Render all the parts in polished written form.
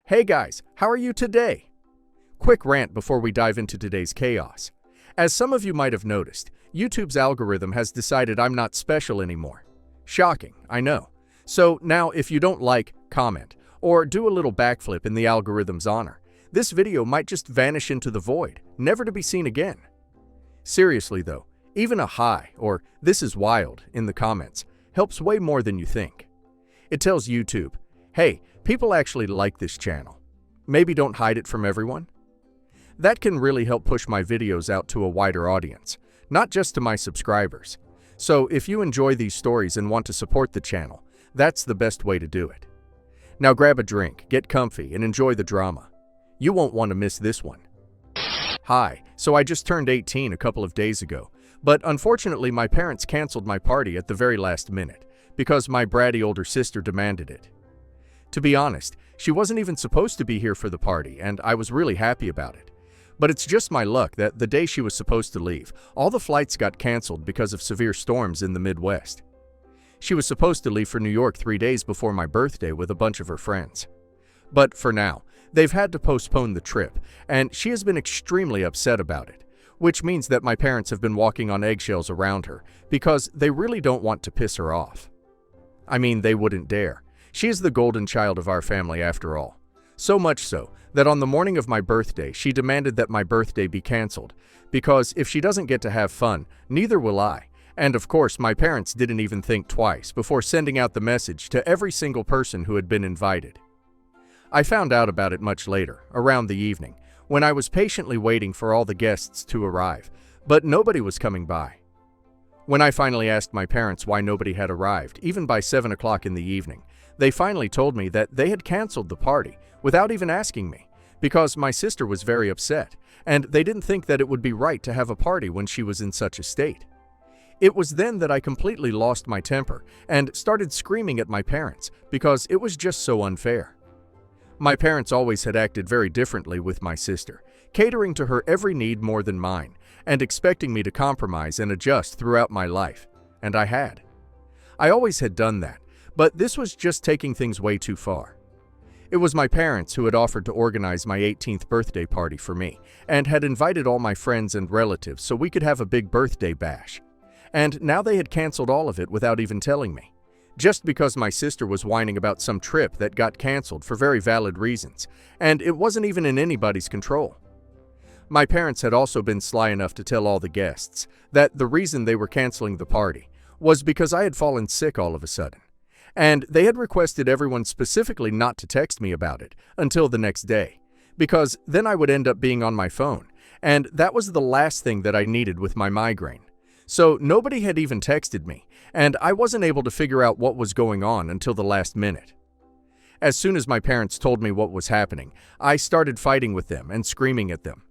Hey guys, how are you today? Quick rant before we dive into today's chaos. As some of you might have noticed, YouTube's algorithm has decided I'm not special anymore. Shocking, I know. So now if you don't like, comment, or do a little backflip in the algorithm's honor, this video might just vanish into the void, never to be seen again. Seriously though, even a hi or "this is wild" in the comments helps way more than you think. It tells YouTube, hey, people actually like this channel. Maybe don't hide it from everyone. That can really help push my videos out to a wider audience, not just to my subscribers. So if you enjoy these stories and want to support the channel, that's the best way to do it. Now grab a drink, get comfy, and enjoy the drama. You won't want to miss this one. Hi, so I just turned 18 a couple of days ago, but unfortunately my parents canceled my party at the very last minute because my bratty older sister demanded it. To be honest, she wasn't even supposed to be here for the party, and I was really happy about it. But it's just my luck that the day she was supposed to leave, all the flights got canceled because of severe storms in the Midwest. She was supposed to leave for New York 3 days before my birthday with a bunch of her friends. But for now, they've had to postpone the trip, and she has been extremely upset about it, which means that my parents have been walking on eggshells around her because they really don't want to piss her off. I mean, they wouldn't dare. She is the golden child of our family after all. So much so that on the morning of my birthday, she demanded that my birthday be canceled, because if she doesn't get to have fun, neither will I. And of course, my parents didn't even think twice before sending out the message to every single person who had been invited. I found out about it much later, around the evening, when I was patiently waiting for all the guests to arrive, but nobody was coming by. When I finally asked my parents why nobody had arrived, even by 7 o'clock in the evening, they finally told me that they had canceled the party without even asking me, because my sister was very upset, and they didn't think that it would be right to have a party when she was in such a state. It was then that I completely lost my temper and started screaming at my parents because it was just so unfair. My parents always had acted very differently with my sister, catering to her every need more than mine, and expecting me to compromise and adjust throughout my life, and I had. I always had done that, but this was just taking things way too far. It was my parents who had offered to organize my 18th birthday party for me, and had invited all my friends and relatives so we could have a big birthday bash. And now they had canceled all of it without even telling me, just because my sister was whining about some trip that got canceled for very valid reasons, and it wasn't even in anybody's control. My parents had also been sly enough to tell all the guests that the reason they were canceling the party was because I had fallen sick all of a sudden, and they had requested everyone specifically not to text me about it until the next day, because then I would end up being on my phone, and that was the last thing that I needed with my migraine. So nobody had even texted me, and I wasn't able to figure out what was going on until the last minute. As soon as my parents told me what was happening, I started fighting with them and screaming at them.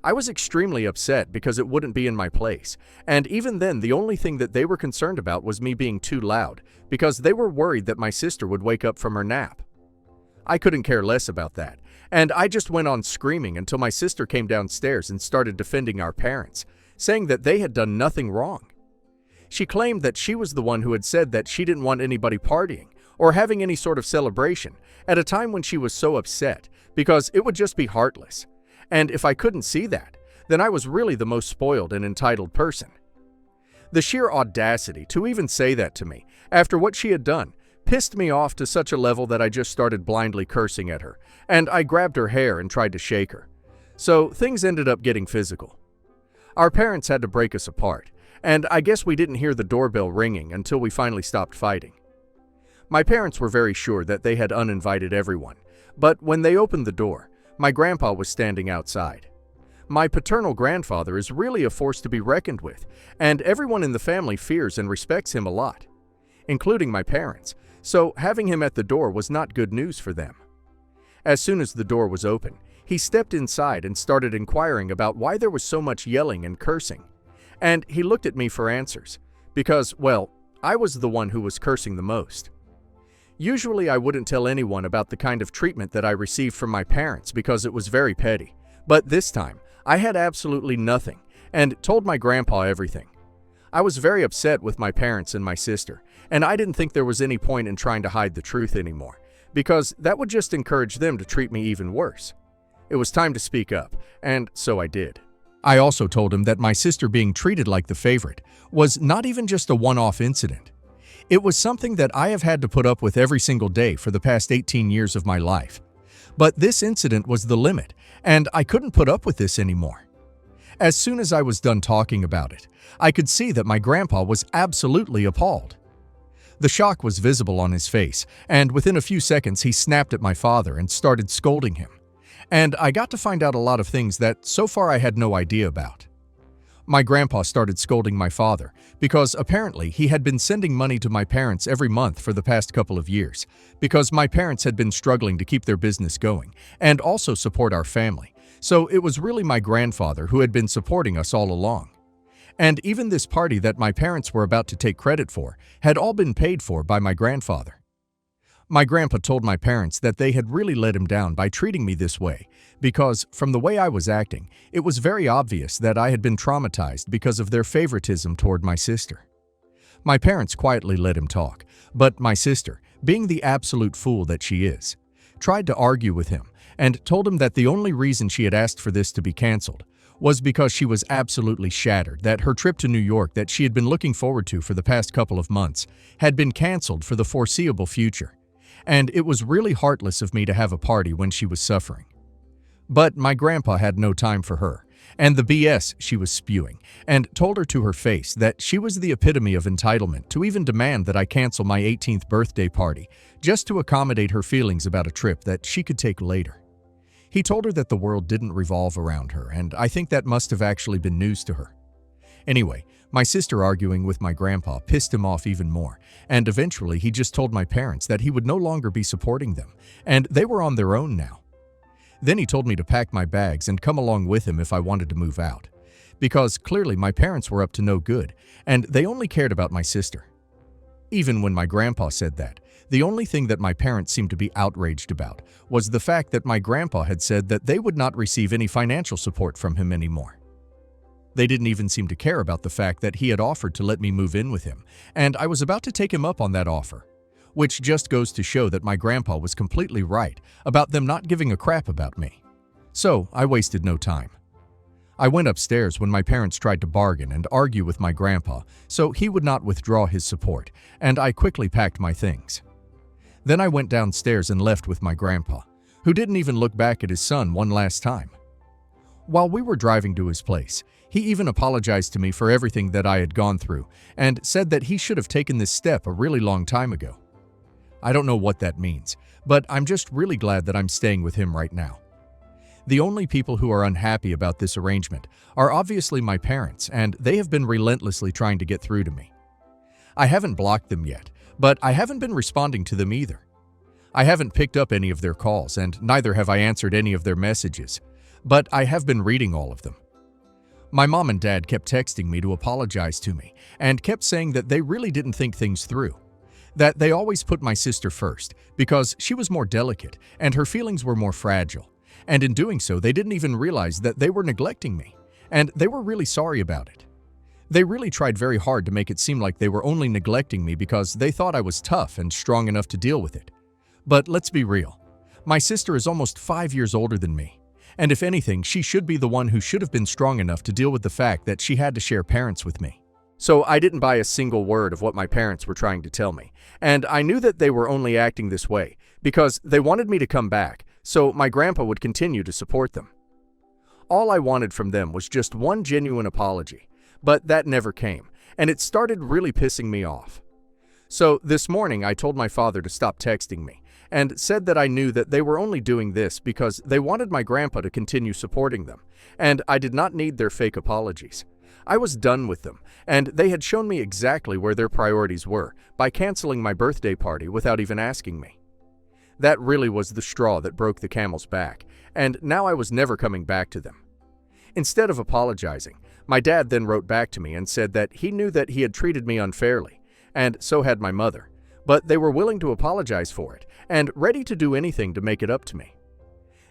I was extremely upset because it wouldn't be in my place, and even then the only thing that they were concerned about was me being too loud, because they were worried that my sister would wake up from her nap. I couldn't care less about that, and I just went on screaming until my sister came downstairs and started defending our parents, saying that they had done nothing wrong. She claimed that she was the one who had said that she didn't want anybody partying or having any sort of celebration at a time when she was so upset, because it would just be heartless. And if I couldn't see that, then I was really the most spoiled and entitled person. The sheer audacity to even say that to me, after what she had done, pissed me off to such a level that I just started blindly cursing at her, and I grabbed her hair and tried to shake her. So things ended up getting physical. Our parents had to break us apart, and I guess we didn't hear the doorbell ringing until we finally stopped fighting. My parents were very sure that they had uninvited everyone, but when they opened the door, my grandpa was standing outside. My paternal grandfather is really a force to be reckoned with, and everyone in the family fears and respects him a lot, including my parents, so having him at the door was not good news for them. As soon as the door was open, he stepped inside and started inquiring about why there was so much yelling and cursing, and he looked at me for answers, because, well, I was the one who was cursing the most. Usually I wouldn't tell anyone about the kind of treatment that I received from my parents because it was very petty, but this time I had absolutely nothing and told my grandpa everything. I was very upset with my parents and my sister, and I didn't think there was any point in trying to hide the truth anymore, because that would just encourage them to treat me even worse. It was time to speak up, and so I did. I also told him that my sister being treated like the favorite was not even just a one-off incident. It was something that I have had to put up with every single day for the past 18 years of my life. But this incident was the limit, and I couldn't put up with this anymore. As soon as I was done talking about it, I could see that my grandpa was absolutely appalled. The shock was visible on his face, and within a few seconds he snapped at my father and started scolding him. And I got to find out a lot of things that so far I had no idea about. My grandpa started scolding my father because apparently he had been sending money to my parents every month for the past couple of years because my parents had been struggling to keep their business going and also support our family. So it was really my grandfather who had been supporting us all along. And even this party that my parents were about to take credit for had all been paid for by my grandfather. My grandpa told my parents that they had really let him down by treating me this way because, from the way I was acting, it was very obvious that I had been traumatized because of their favoritism toward my sister. My parents quietly let him talk, but my sister, being the absolute fool that she is, tried to argue with him and told him that the only reason she had asked for this to be canceled was because she was absolutely shattered that her trip to New York that she had been looking forward to for the past couple of months had been canceled for the foreseeable future. And it was really heartless of me to have a party when she was suffering. But my grandpa had no time for her, and the BS she was spewing, and told her to her face that she was the epitome of entitlement to even demand that I cancel my 18th birthday party just to accommodate her feelings about a trip that she could take later. He told her that the world didn't revolve around her, and I think that must have actually been news to her. Anyway, my sister arguing with my grandpa pissed him off even more, and eventually he just told my parents that he would no longer be supporting them, and they were on their own now. Then he told me to pack my bags and come along with him if I wanted to move out, because clearly my parents were up to no good, and they only cared about my sister. Even when my grandpa said that, the only thing that my parents seemed to be outraged about was the fact that my grandpa had said that they would not receive any financial support from him anymore. They didn't even seem to care about the fact that he had offered to let me move in with him, and I was about to take him up on that offer, which just goes to show that my grandpa was completely right about them not giving a crap about me. So I wasted no time. I went upstairs when my parents tried to bargain and argue with my grandpa so he would not withdraw his support, and I quickly packed my things. Then I went downstairs and left with my grandpa, who didn't even look back at his son one last time. While we were driving to his place, he even apologized to me for everything that I had gone through and said that he should have taken this step a really long time ago. I don't know what that means, but I'm just really glad that I'm staying with him right now. The only people who are unhappy about this arrangement are obviously my parents, and they have been relentlessly trying to get through to me. I haven't blocked them yet, but I haven't been responding to them either. I haven't picked up any of their calls, and neither have I answered any of their messages, but I have been reading all of them. My mom and dad kept texting me to apologize to me and kept saying that they really didn't think things through, that they always put my sister first because she was more delicate and her feelings were more fragile, and in doing so they didn't even realize that they were neglecting me, and they were really sorry about it. They really tried very hard to make it seem like they were only neglecting me because they thought I was tough and strong enough to deal with it. But let's be real, my sister is almost 5 years older than me. And if anything, she should be the one who should have been strong enough to deal with the fact that she had to share parents with me. So I didn't buy a single word of what my parents were trying to tell me, and I knew that they were only acting this way because they wanted me to come back so my grandpa would continue to support them. All I wanted from them was just one genuine apology, but that never came, and it started really pissing me off. So this morning I told my father to stop texting me, and said that I knew that they were only doing this because they wanted my grandpa to continue supporting them, and I did not need their fake apologies. I was done with them, and they had shown me exactly where their priorities were by canceling my birthday party without even asking me. That really was the straw that broke the camel's back, and now I was never coming back to them. Instead of apologizing, my dad then wrote back to me and said that he knew that he had treated me unfairly, and so had my mother, but they were willing to apologize for it and ready to do anything to make it up to me.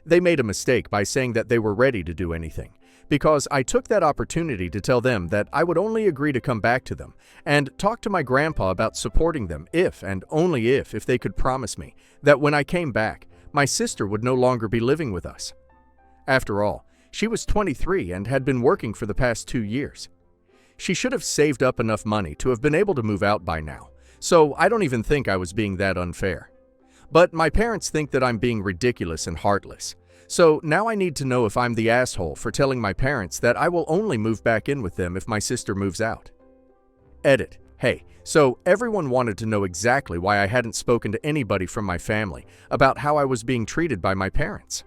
They made a mistake by saying that they were ready to do anything, because I took that opportunity to tell them that I would only agree to come back to them and talk to my grandpa about supporting them if and only if they could promise me that when I came back, my sister would no longer be living with us. After all, she was 23 and had been working for the past 2 years. She should have saved up enough money to have been able to move out by now, so I don't even think I was being that unfair. But my parents think that I'm being ridiculous and heartless. So now I need to know if I'm the asshole for telling my parents that I will only move back in with them if my sister moves out. Edit. Hey, so everyone wanted to know exactly why I hadn't spoken to anybody from my family about how I was being treated by my parents.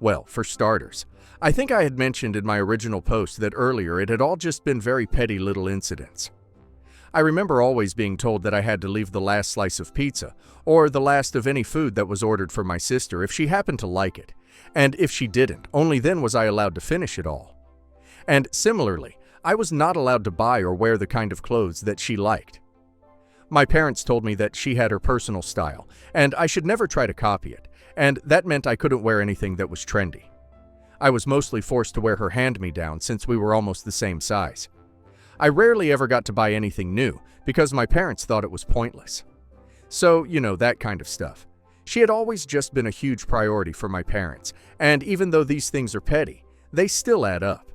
Well, for starters, I think I had mentioned in my original post that earlier it had all just been very petty little incidents. I remember always being told that I had to leave the last slice of pizza or the last of any food that was ordered for my sister if she happened to like it, and if she didn't, only then was I allowed to finish it all. And similarly, I was not allowed to buy or wear the kind of clothes that she liked. My parents told me that she had her personal style, and I should never try to copy it, and that meant I couldn't wear anything that was trendy. I was mostly forced to wear her hand-me-down since we were almost the same size. I rarely ever got to buy anything new because my parents thought it was pointless. So, that kind of stuff. She had always just been a huge priority for my parents, and even though these things are petty, they still add up.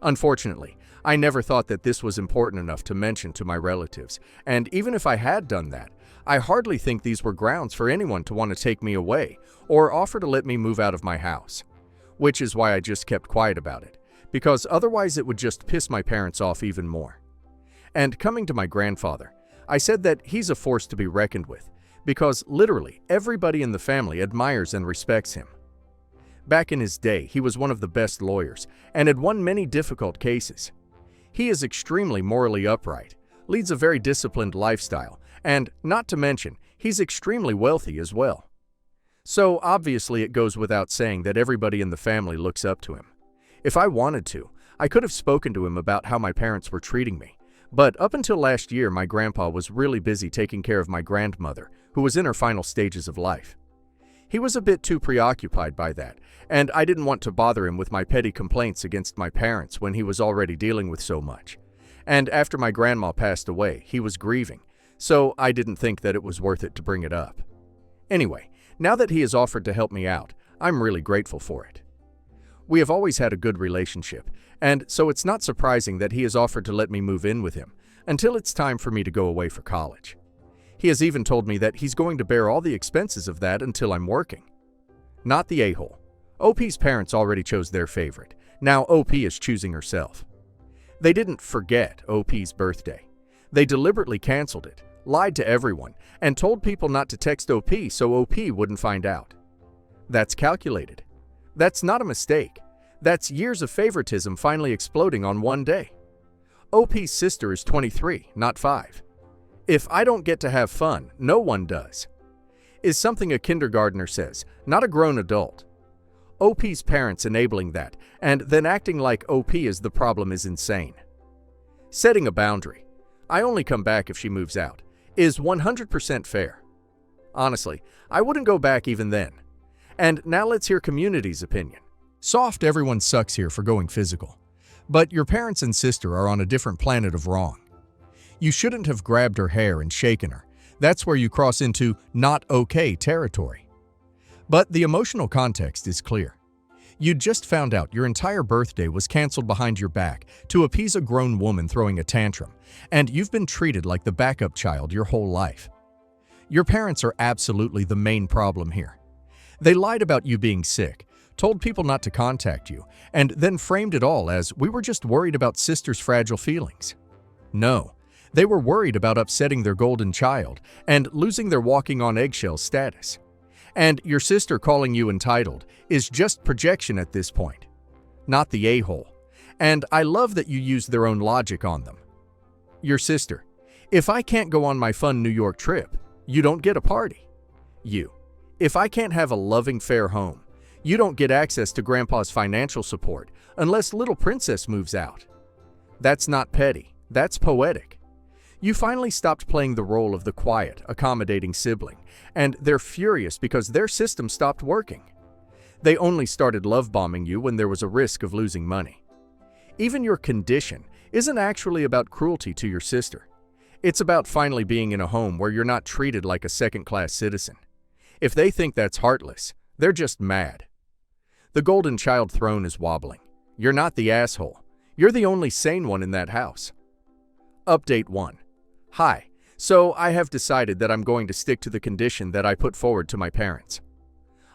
Unfortunately, I never thought that this was important enough to mention to my relatives, and even if I had done that, I hardly think these were grounds for anyone to want to take me away or offer to let me move out of my house. Which is why I just kept quiet about it, because otherwise it would just piss my parents off even more. And coming to my grandfather, I said that he's a force to be reckoned with, because literally everybody in the family admires and respects him. Back in his day, he was one of the best lawyers and had won many difficult cases. He is extremely morally upright, leads a very disciplined lifestyle, and, not to mention, he's extremely wealthy as well. So obviously it goes without saying that everybody in the family looks up to him. If I wanted to, I could have spoken to him about how my parents were treating me, but up until last year my grandpa was really busy taking care of my grandmother, who was in her final stages of life. He was a bit too preoccupied by that, and I didn't want to bother him with my petty complaints against my parents when he was already dealing with so much. And after my grandma passed away, he was grieving, so I didn't think that it was worth it to bring it up. Anyway, now that he has offered to help me out, I'm really grateful for it. We have always had a good relationship, and so it's not surprising that he has offered to let me move in with him until it's time for me to go away for college. He has even told me that he's going to bear all the expenses of that until I'm working. Not the a-hole. OP's parents already chose their favorite. Now OP is choosing herself. They didn't forget OP's birthday. They deliberately canceled it, lied to everyone, and told people not to text OP so OP wouldn't find out. That's calculated. That's not a mistake. That's years of favoritism finally exploding on one day. OP's sister is 23, not 5. If I don't get to have fun, no one does. Is something a kindergartner says, not a grown adult. OP's parents enabling that, and then acting like OP is the problem is insane. Setting a boundary, I only come back if she moves out, is 100% fair. Honestly, I wouldn't go back even then. And now let's hear community's opinion. Soft, everyone sucks here for going physical. But your parents and sister are on a different planet of wrong. You shouldn't have grabbed her hair and shaken her. That's where you cross into not okay territory. But the emotional context is clear. You just found out your entire birthday was canceled behind your back to appease a grown woman throwing a tantrum, and you've been treated like the backup child your whole life. Your parents are absolutely the main problem here. They lied about you being sick, told people not to contact you, and then framed it all as we were just worried about sister's fragile feelings. No, they were worried about upsetting their golden child and losing their walking on eggshells status. And your sister calling you entitled is just projection at this point, not the a-hole. And I love that you use their own logic on them. Your sister, if I can't go on my fun New York trip, you don't get a party. You, if I can't have a loving, fair home, you don't get access to Grandpa's financial support unless little princess moves out. That's not petty, that's poetic. You finally stopped playing the role of the quiet, accommodating sibling, and they're furious because their system stopped working. They only started love-bombing you when there was a risk of losing money. Even your condition isn't actually about cruelty to your sister. It's about finally being in a home where you're not treated like a second-class citizen. If they think that's heartless, they're just mad. The golden child throne is wobbling. You're not the asshole. You're the only sane one in that house. Update 1. Hi. So I have decided that I'm going to stick to the condition that I put forward to my parents.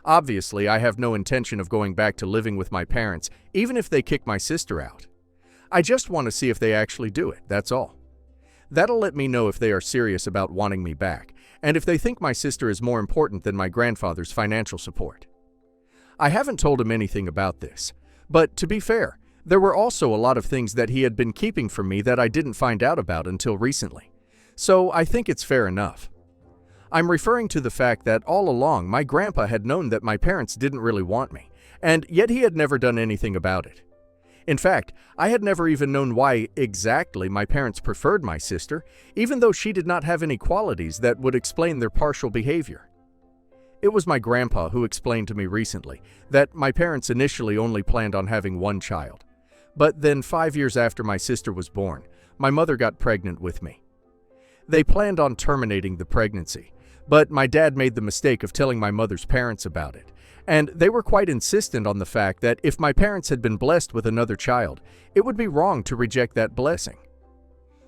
Obviously, I have no intention of going back to living with my parents, even if they kick my sister out. I just want to see if they actually do it, that's all. That'll let me know if they are serious about wanting me back, and if they think my sister is more important than my grandfather's financial support. I haven't told him anything about this, but to be fair, there were also a lot of things that he had been keeping from me that I didn't find out about until recently. So I think it's fair enough. I'm referring to the fact that all along my grandpa had known that my parents didn't really want me, and yet he had never done anything about it. In fact, I had never even known why exactly my parents preferred my sister, even though she did not have any qualities that would explain their partial behavior. It was my grandpa who explained to me recently that my parents initially only planned on having one child. But then 5 years after my sister was born, my mother got pregnant with me. They planned on terminating the pregnancy, but my dad made the mistake of telling my mother's parents about it, and they were quite insistent on the fact that if my parents had been blessed with another child, it would be wrong to reject that blessing.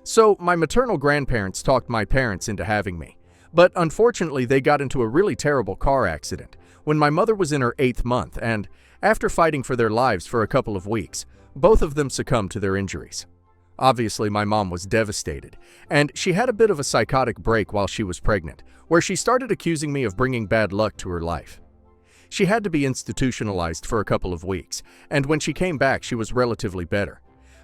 So my maternal grandparents talked my parents into having me, but unfortunately they got into a really terrible car accident when my mother was in her 8th month, and after fighting for their lives for a couple of weeks, both of them succumbed to their injuries. Obviously, my mom was devastated, and she had a bit of a psychotic break while she was pregnant, where she started accusing me of bringing bad luck to her life. She had to be institutionalized for a couple of weeks, and when she came back, she was relatively better.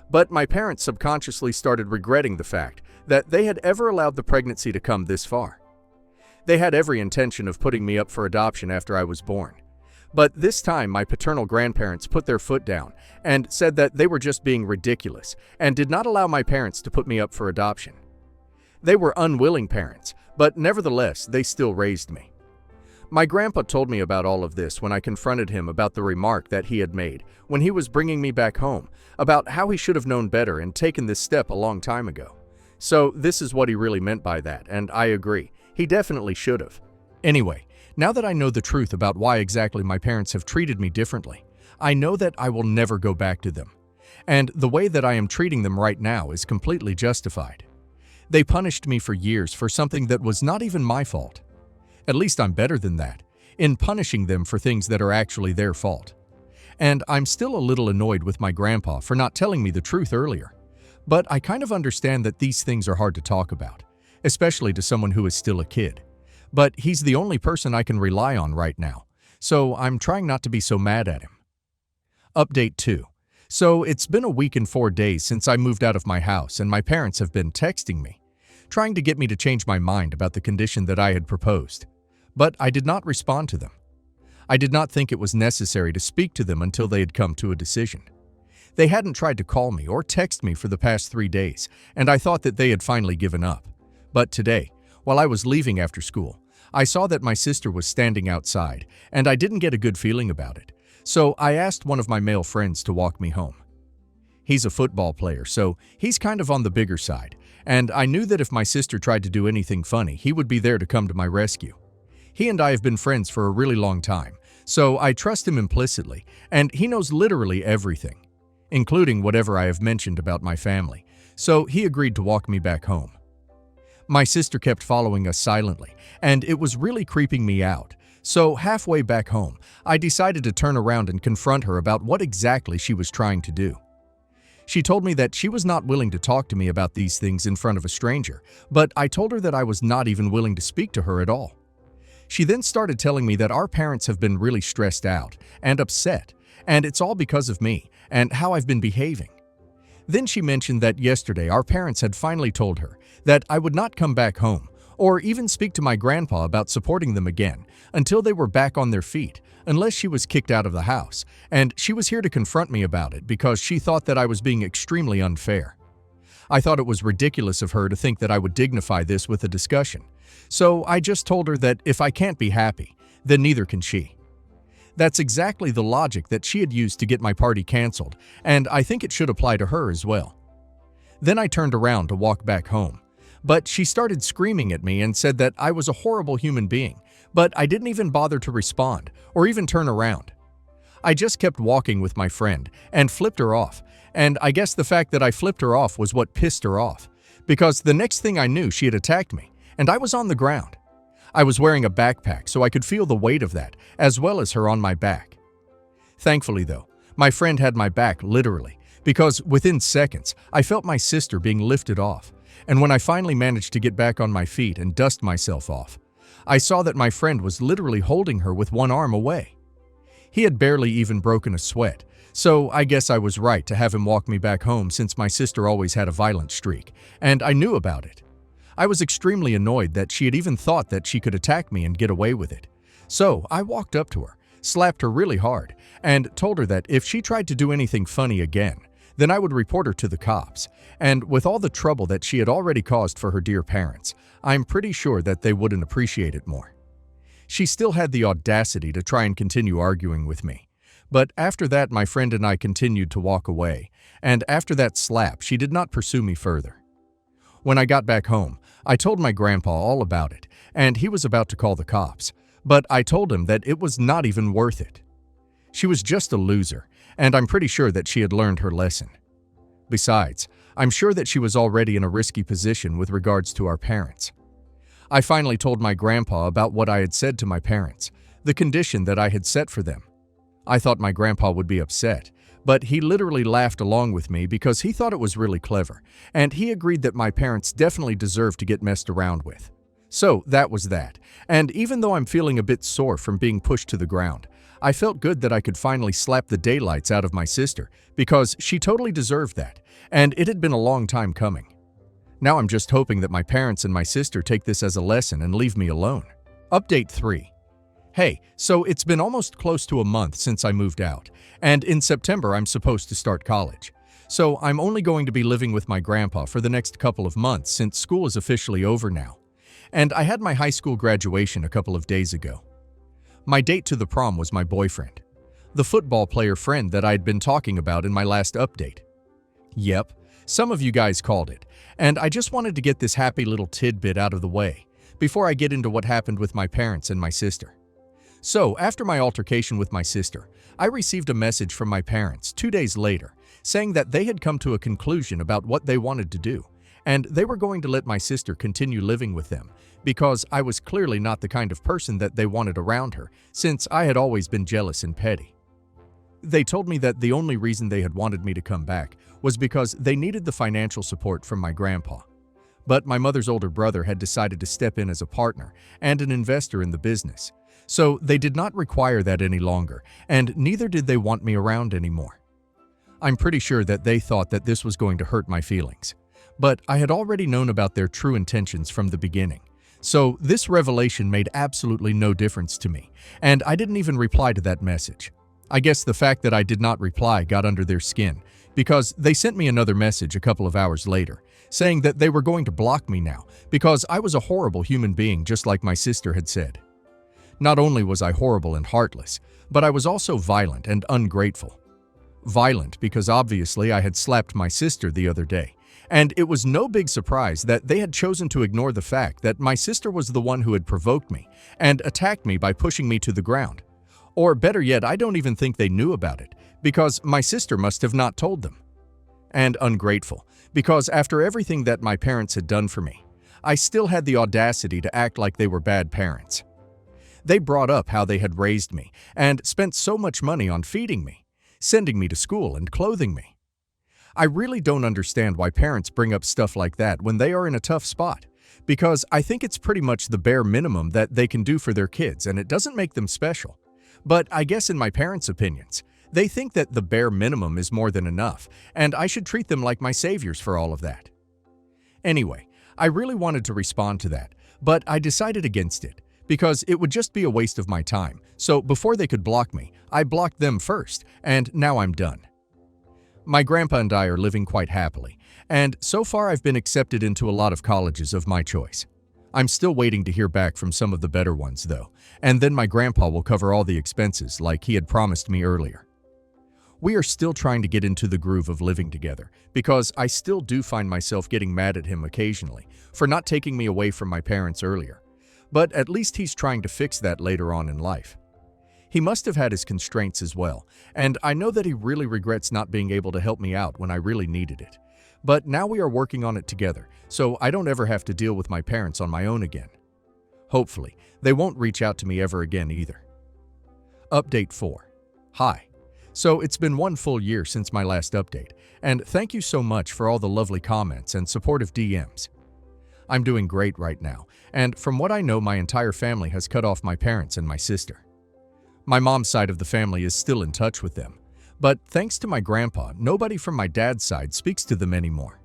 But my parents subconsciously started regretting the fact that they had ever allowed the pregnancy to come this far. They had every intention of putting me up for adoption after I was born. But this time, my paternal grandparents put their foot down and said that they were just being ridiculous and did not allow my parents to put me up for adoption. They were unwilling parents, but nevertheless, they still raised me. My grandpa told me about all of this when I confronted him about the remark that he had made when he was bringing me back home, about how he should have known better and taken this step a long time ago. So this is what he really meant by that, and I agree. He definitely should have. Anyway, now that I know the truth about why exactly my parents have treated me differently, I know that I will never go back to them. And the way that I am treating them right now is completely justified. They punished me for years for something that was not even my fault. At least I'm better than that, in punishing them for things that are actually their fault. And I'm still a little annoyed with my grandpa for not telling me the truth earlier. But I kind of understand that these things are hard to talk about, especially to someone who is still a kid. But he's the only person I can rely on right now, so I'm trying not to be so mad at him. Update 2. So it's been a week and 4 days since I moved out of my house, and my parents have been texting me, trying to get me to change my mind about the condition that I had proposed. But I did not respond to them. I did not think it was necessary to speak to them until they had come to a decision. They hadn't tried to call me or text me for the past 3 days, and I thought that they had finally given up. But today, while I was leaving after school, I saw that my sister was standing outside, and I didn't get a good feeling about it. So I asked one of my male friends to walk me home. He's a football player, so he's kind of on the bigger side, and I knew that if my sister tried to do anything funny, he would be there to come to my rescue. He and I have been friends for a really long time, so I trust him implicitly, and he knows literally everything, including whatever I have mentioned about my family, so he agreed to walk me back home. My sister kept following us silently, and it was really creeping me out. So halfway back home, I decided to turn around and confront her about what exactly she was trying to do. She told me that she was not willing to talk to me about these things in front of a stranger, but I told her that I was not even willing to speak to her at all. She then started telling me that our parents have been really stressed out and upset, and it's all because of me and how I've been behaving. Then she mentioned that yesterday our parents had finally told her that I would not come back home or even speak to my grandpa about supporting them again until they were back on their feet, unless she was kicked out of the house, and she was here to confront me about it because she thought that I was being extremely unfair. I thought it was ridiculous of her to think that I would dignify this with a discussion, so I just told her that if I can't be happy, then neither can she. That's exactly the logic that she had used to get my party canceled, and I think it should apply to her as well. Then I turned around to walk back home, but she started screaming at me and said that I was a horrible human being, but I didn't even bother to respond or even turn around. I just kept walking with my friend and flipped her off, and I guess the fact that I flipped her off was what pissed her off, because the next thing I knew she had attacked me, and I was on the ground. I was wearing a backpack so I could feel the weight of that, as well as her on my back. Thankfully though, my friend had my back literally, because within seconds I felt my sister being lifted off, and when I finally managed to get back on my feet and dust myself off, I saw that my friend was literally holding her with one arm away. He had barely even broken a sweat, so I guess I was right to have him walk me back home since my sister always had a violent streak, and I knew about it. I was extremely annoyed that she had even thought that she could attack me and get away with it. So I walked up to her, slapped her really hard, and told her that if she tried to do anything funny again, then I would report her to the cops. And with all the trouble that she had already caused for her dear parents, I'm pretty sure that they wouldn't appreciate it more. She still had the audacity to try and continue arguing with me. But after that, my friend and I continued to walk away, and after that slap, she did not pursue me further. When I got back home, I told my grandpa all about it, and he was about to call the cops, but I told him that it was not even worth it. She was just a loser, and I'm pretty sure that she had learned her lesson. Besides, I'm sure that she was already in a risky position with regards to our parents. I finally told my grandpa about what I had said to my parents, the condition that I had set for them. I thought my grandpa would be upset, but he literally laughed along with me because he thought it was really clever, and he agreed that my parents definitely deserved to get messed around with. So that was that, and even though I'm feeling a bit sore from being pushed to the ground, I felt good that I could finally slap the daylights out of my sister because she totally deserved that, and it had been a long time coming. Now I'm just hoping that my parents and my sister take this as a lesson and leave me alone. Update 3. Hey, so it's been almost close to a month since I moved out, and in September I'm supposed to start college. So I'm only going to be living with my grandpa for the next couple of months since school is officially over now. And I had my high school graduation a couple of days ago. My date to the prom was my boyfriend, the football player friend that I had been talking about in my last update. Yep, some of you guys called it, and I just wanted to get this happy little tidbit out of the way before I get into what happened with my parents and my sister. So, after my altercation with my sister, I received a message from my parents 2 days later saying that they had come to a conclusion about what they wanted to do, and they were going to let my sister continue living with them because I was clearly not the kind of person that they wanted around her, since I had always been jealous and petty. They told me that the only reason they had wanted me to come back was because they needed the financial support from my grandpa. But my mother's older brother had decided to step in as a partner and an investor in the business. So they did not require that any longer, and neither did they want me around anymore. I'm pretty sure that they thought that this was going to hurt my feelings, but I had already known about their true intentions from the beginning. So this revelation made absolutely no difference to me, and I didn't even reply to that message. I guess the fact that I did not reply got under their skin, because they sent me another message a couple of hours later, saying that they were going to block me now because I was a horrible human being just like my sister had said. Not only was I horrible and heartless, but I was also violent and ungrateful. Violent because obviously I had slapped my sister the other day, and it was no big surprise that they had chosen to ignore the fact that my sister was the one who had provoked me and attacked me by pushing me to the ground. Or better yet, I don't even think they knew about it, because my sister must have not told them. And ungrateful, because after everything that my parents had done for me, I still had the audacity to act like they were bad parents. They brought up how they had raised me and spent so much money on feeding me, sending me to school and clothing me. I really don't understand why parents bring up stuff like that when they are in a tough spot, because I think it's pretty much the bare minimum that they can do for their kids, and it doesn't make them special. But I guess in my parents' opinions, they think that the bare minimum is more than enough, and I should treat them like my saviors for all of that. Anyway, I really wanted to respond to that, but I decided against it, because it would just be a waste of my time. So before they could block me, I blocked them first, and now I'm done. My grandpa and I are living quite happily, and so far I've been accepted into a lot of colleges of my choice. I'm still waiting to hear back from some of the better ones, though, and then my grandpa will cover all the expenses like he had promised me earlier. We are still trying to get into the groove of living together because I still do find myself getting mad at him occasionally for not taking me away from my parents earlier, but at least he's trying to fix that later on in life. He must have had his constraints as well, and I know that he really regrets not being able to help me out when I really needed it. But now we are working on it together, so I don't ever have to deal with my parents on my own again. Hopefully, they won't reach out to me ever again either. Update 4. Hi. So it's been 1 full year since my last update, and thank you so much for all the lovely comments and supportive DMs. I'm doing great right now, and from what I know, my entire family has cut off my parents and my sister. My mom's side of the family is still in touch with them, but thanks to my grandpa, nobody from my dad's side speaks to them anymore.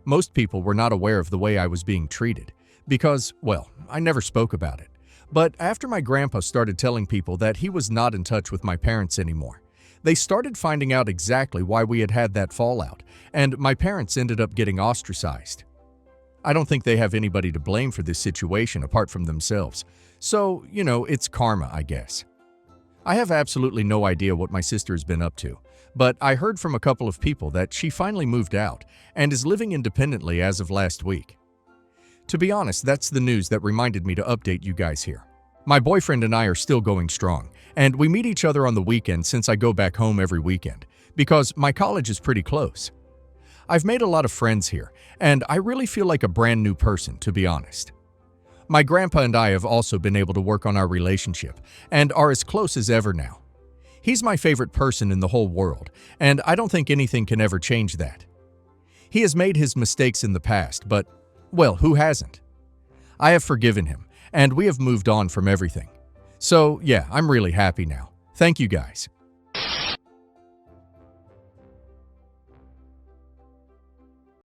Most people were not aware of the way I was being treated because, well, I never spoke about it. But after my grandpa started telling people that he was not in touch with my parents anymore, they started finding out exactly why we had had that fallout, and my parents ended up getting ostracized. I don't think they have anybody to blame for this situation apart from themselves, so, it's karma, I guess. I have absolutely no idea what my sister has been up to, but I heard from a couple of people that she finally moved out and is living independently as of last week. To be honest, that's the news that reminded me to update you guys here. My boyfriend and I are still going strong, and we meet each other on the weekend since I go back home every weekend, because my college is pretty close. I've made a lot of friends here, and I really feel like a brand new person, to be honest. My grandpa and I have also been able to work on our relationship and are as close as ever now. He's my favorite person in the whole world, and I don't think anything can ever change that. He has made his mistakes in the past, but, well, who hasn't? I have forgiven him, and we have moved on from everything. So, yeah, I'm really happy now. Thank you guys.